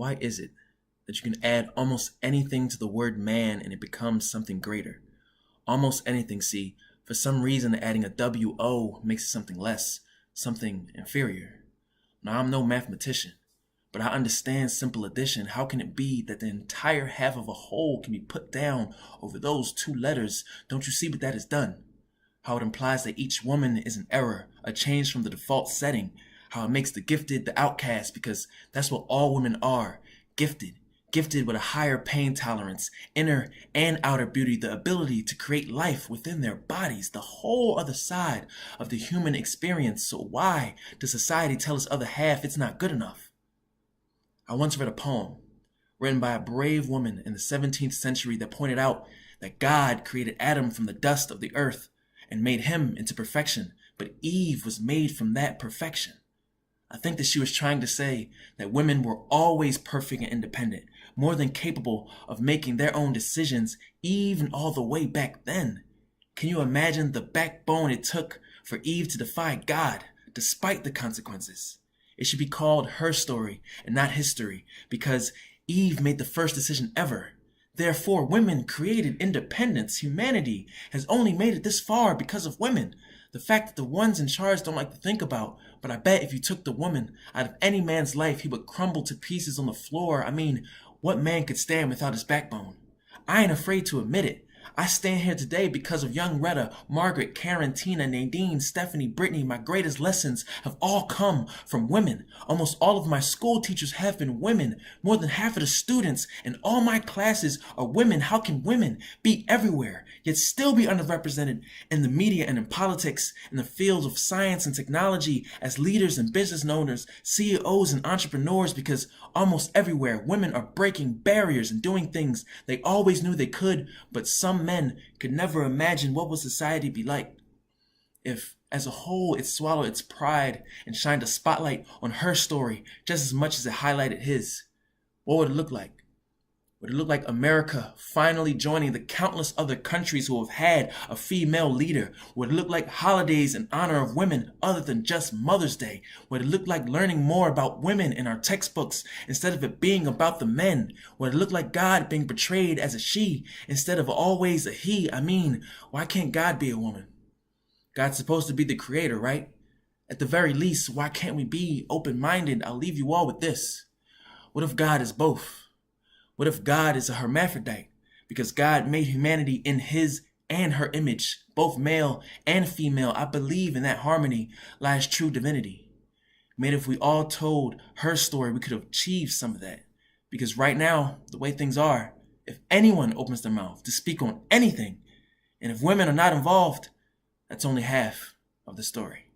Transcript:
Why is it that you can add almost anything to the word man and it becomes something greater? Almost anything, see, for some reason adding a W-O makes it something less, something inferior. Now, I'm no mathematician, but I understand simple addition. How can it be that the entire half of a whole can be put down over those two letters? Don't you see what that has done? How it implies that each woman is an error, a change from the default setting. How it makes the gifted the outcast, because that's what all women are, gifted. Gifted with a higher pain tolerance, inner and outer beauty, the ability to create life within their bodies, the whole other side of the human experience. So why does society tell its other half it's not good enough? I once read a poem written by a brave woman in the 17th century that pointed out that God created Adam from the dust of the earth and made him into perfection, but Eve was made from that perfection. I think that she was trying to say that women were always perfect and independent, more than capable of making their own decisions, even all the way back then. Can you imagine the backbone it took for Eve to defy God, despite the consequences? It should be called HERstory and not history, because Eve made the first decision ever. Therefore, women created independence. Humanity has only made it this far because of women. The fact that the ones in charge don't like to think about, but I bet if you took the woman out of any man's life, he would crumble to pieces on the floor. I mean, what man could stand without his backbone? I ain't afraid to admit it. I stand here today because of young Retta, Margaret, Karen, Tina, Nadine, Stephanie, Brittany. My greatest lessons have all come from women. Almost all of my school teachers have been women. More than half of the students in all my classes are women. How can women be everywhere, yet still be underrepresented in the media and in politics, in the fields of science and technology, as leaders and business owners, CEOs and entrepreneurs? Because almost everywhere, women are breaking barriers and doing things they always knew they could, but some men could never imagine what would society be like if, as a whole, it swallowed its pride and shined a spotlight on her story just as much as it highlighted his. What would it look like? Would it look like America finally joining the countless other countries who have had a female leader? Would it look like holidays in honor of women other than just Mother's Day? Would it look like learning more about women in our textbooks instead of it being about the men? Would it look like God being portrayed as a she instead of always a he? I mean, why can't God be a woman? God's supposed to be the creator, right? At the very least, why can't we be open-minded? I'll leave you all with this. What if God is both? What if God is a hermaphrodite? Because God made humanity in his and her image, both male and female. I believe in that harmony lies true divinity. Maybe if we all told her story, we could have achieved some of that. Because right now, the way things are, if anyone opens their mouth to speak on anything, and if women are not involved, that's only half of the story.